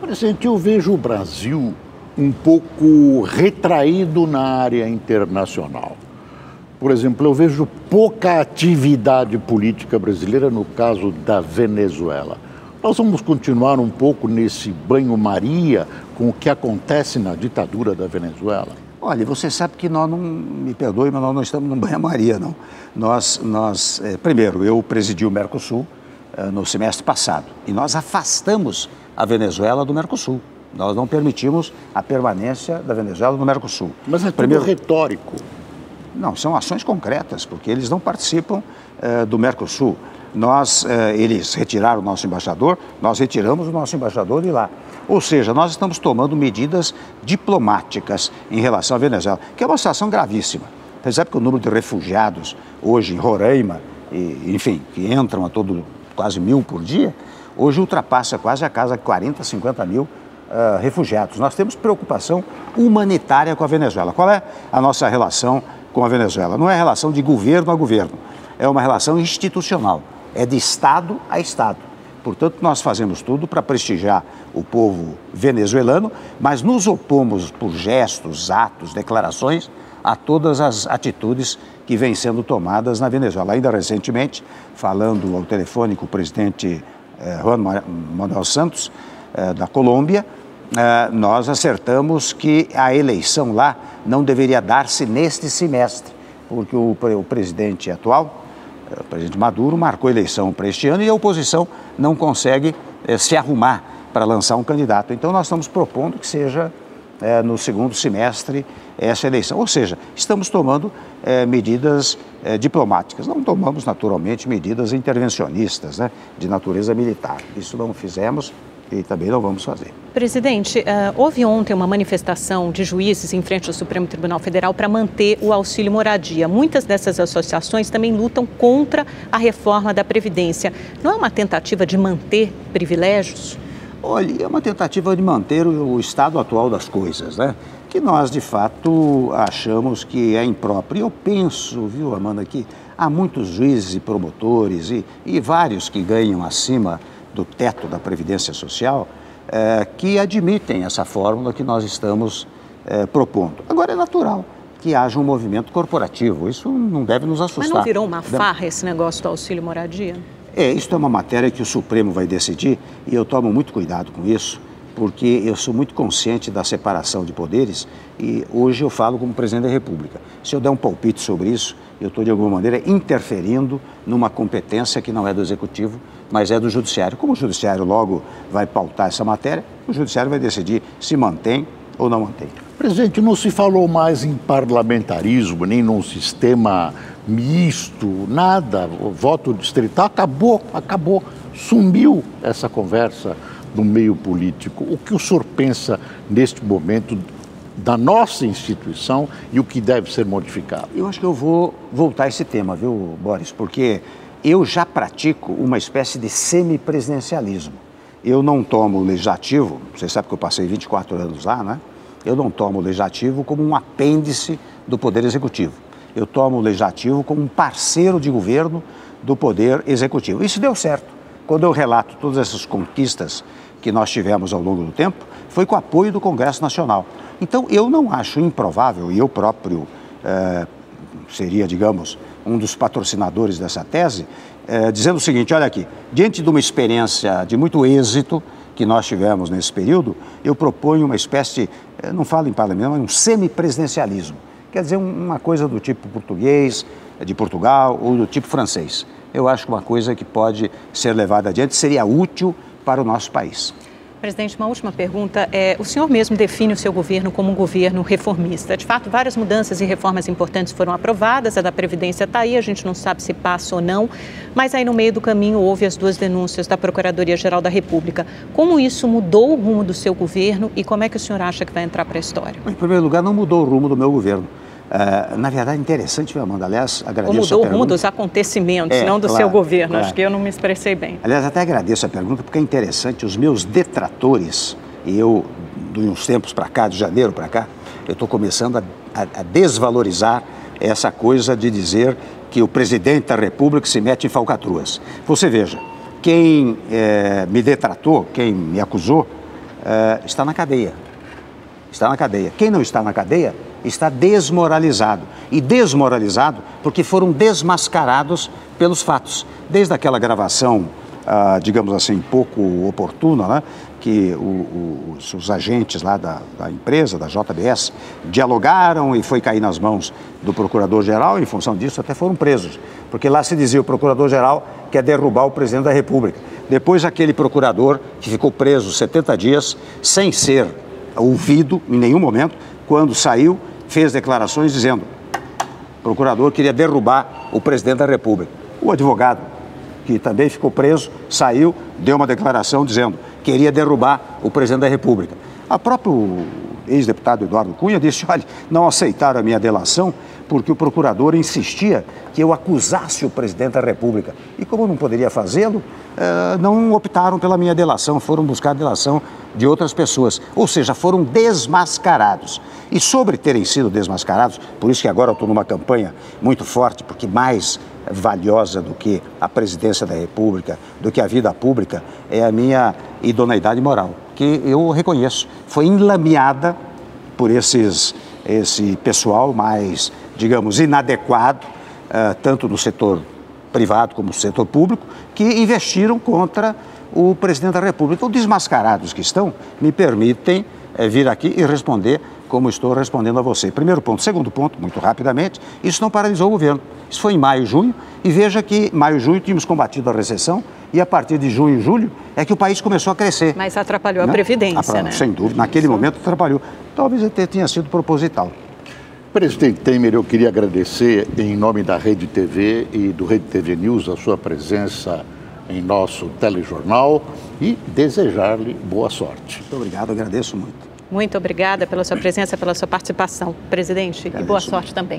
Presidente, eu vejo o Brasil um pouco retraído na área internacional. Por exemplo, eu vejo pouca atividade política brasileira no caso da Venezuela. Nós vamos continuar um pouco nesse banho-maria com o que acontece na ditadura da Venezuela? Olha, você sabe que nós não, me perdoe, mas nós não estamos num banho-maria, não. Primeiro, eu presidi o Mercosul no semestre passado e nós afastamos a Venezuela do Mercosul. Nós não permitimos a permanência da Venezuela no Mercosul. Mas é tudo retórico. Não, são ações concretas, porque eles não participam do Mercosul. Eles retiraram o nosso embaixador, nós retiramos o nosso embaixador de lá. Ou seja, nós estamos tomando medidas diplomáticas em relação à Venezuela, que é uma situação gravíssima. Você sabe que o número de refugiados hoje em Roraima, enfim, que entram a quase 1.000 por dia, hoje ultrapassa quase a casa de 40, 50 mil refugiados. Nós temos preocupação humanitária com a Venezuela. Qual é a nossa relação com a Venezuela? Não é relação de governo a governo, é uma relação institucional, é de Estado a Estado. Portanto, nós fazemos tudo para prestigiar o povo venezuelano, mas nos opomos por gestos, atos, declarações a todas as atitudes que vêm sendo tomadas na Venezuela. Ainda recentemente, falando ao telefone com o presidente Juan Manuel Santos, da Colômbia, nós acertamos que a eleição lá não deveria dar-se neste semestre, porque o presidente atual, o presidente Maduro, marcou eleição para este ano e a oposição não consegue se arrumar para lançar um candidato. Então, nós estamos propondo que seja no segundo semestre essa eleição. Ou seja, estamos tomando medidas diplomáticas. Não tomamos, naturalmente, medidas intervencionistas, né, de natureza militar. Isso não fizemos e também não vamos fazer. Presidente, houve ontem uma manifestação de juízes em frente ao Supremo Tribunal Federal para manter o auxílio moradia. Muitas dessas associações também lutam contra a reforma da Previdência. Não é uma tentativa de manter privilégios? Olha, é uma tentativa de manter o estado atual das coisas, né? Que nós, de fato, achamos que é impróprio. Eu penso, viu, Amanda, que há muitos juízes e promotores e vários que ganham acima do teto da Previdência Social, que admitem essa fórmula que nós estamos propondo. Agora, é natural que haja um movimento corporativo, isso não deve nos assustar. Mas não virou uma farra esse negócio do auxílio moradia? Isso é uma matéria que o Supremo vai decidir e eu tomo muito cuidado com isso, porque eu sou muito consciente da separação de poderes e hoje eu falo como presidente da República. Se eu der um palpite sobre isso, eu estou de alguma maneira interferindo numa competência que não é do Executivo, mas é do Judiciário. Como o Judiciário logo vai pautar essa matéria, o Judiciário vai decidir se mantém ou não mantém. Presidente, não se falou mais em parlamentarismo, nem num sistema misto, nada. O voto distrital acabou, sumiu essa conversa no meio político. O que o senhor pensa neste momento da nossa instituição e o que deve ser modificado? Eu acho que eu vou voltar a esse tema, viu, Boris? Porque eu já pratico uma espécie de semipresidencialismo. Eu não tomo o legislativo, você sabe que eu passei 24 anos lá, né? Eu não tomo o legislativo como um apêndice do Poder Executivo. Eu tomo o legislativo como um parceiro de governo do Poder Executivo. Isso deu certo. Quando eu relato todas essas conquistas que nós tivemos ao longo do tempo, foi com o apoio do Congresso Nacional. Então, eu não acho improvável, e eu próprio seria, digamos, um dos patrocinadores dessa tese, dizendo o seguinte: olha aqui, diante de uma experiência de muito êxito que nós tivemos nesse período, eu proponho uma espécie, não falo em parlamento, mas um semipresidencialismo. Quer dizer, uma coisa do tipo português, de Portugal, ou do tipo francês. Eu acho que uma coisa que pode ser levada adiante seria útil para o nosso país. Presidente, uma última pergunta. O senhor mesmo define o seu governo como um governo reformista. De fato, várias mudanças e reformas importantes foram aprovadas, a da Previdência está aí, a gente não sabe se passa ou não, mas aí no meio do caminho houve as duas denúncias da Procuradoria-Geral da República. Como isso mudou o rumo do seu governo e como é que o senhor acha que vai entrar para a história? Em primeiro lugar, não mudou o rumo do meu governo. Na verdade, interessante, viu, Amanda? Aliás, agradeço a pergunta. Mudou o rumo dos acontetecimentos, não do seu governo. Claro. Acho que eu não me expressei bem. Aliás, até agradeço a pergunta, porque é interessante. Os meus detratores, e eu, de uns tempos para cá, de janeiro para cá, eu estou começando a desvalorizar essa coisa de dizer que o presidente da República se mete em falcatruas. Você veja, quem me detratou, quem me acusou, está na cadeia. Está na cadeia. Quem não está na cadeia está desmoralizado. E desmoralizado porque foram desmascarados pelos fatos. Desde aquela gravação, digamos assim, pouco oportuna, né? Que os agentes lá da empresa, da JBS, dialogaram e foi cair nas mãos do procurador-geral, e em função disso até foram presos. Porque lá se dizia, o procurador-geral quer derrubar o presidente da República. Depois aquele procurador que ficou preso 70 dias sem ser ouvido em nenhum momento, quando saiu, fez declarações dizendo o procurador queria derrubar o presidente da República. O advogado, que também ficou preso, saiu, deu uma declaração dizendo queria derrubar o presidente da República. A próprio ex-deputado Eduardo Cunha disse, olha, não aceitaram a minha delação porque o procurador insistia que eu acusasse o presidente da República. E como eu não poderia fazê-lo, não optaram pela minha delação, foram buscar a delação de outras pessoas. Ou seja, foram desmascarados. E sobre terem sido desmascarados, por isso que agora eu estou numa campanha muito forte, porque mais valiosa do que a presidência da República, do que a vida pública, é a minha idoneidade moral, que eu reconheço. Foi enlameada por esse pessoal mais, digamos, inadequado, tanto no setor privado como no setor público, que investiram contra o presidente da República. Os desmascarados que estão me permitem vir aqui e responder como estou respondendo a você. Primeiro ponto. Segundo ponto, muito rapidamente, isso não paralisou o governo. Isso foi em maio e junho, e veja que em maio e junho tínhamos combatido a recessão, e a partir de junho e julho é que o país começou a crescer. Mas atrapalhou a Previdência, né? Sem dúvida, naquele momento atrapalhou. Talvez até tenha sido proposital. Presidente Temer, eu queria agradecer em nome da Rede TV e do Rede TV News a sua presença em nosso telejornal e desejar-lhe boa sorte. Muito obrigado, agradeço muito. Muito obrigada pela sua presença, pela sua participação, presidente, e boa sorte também.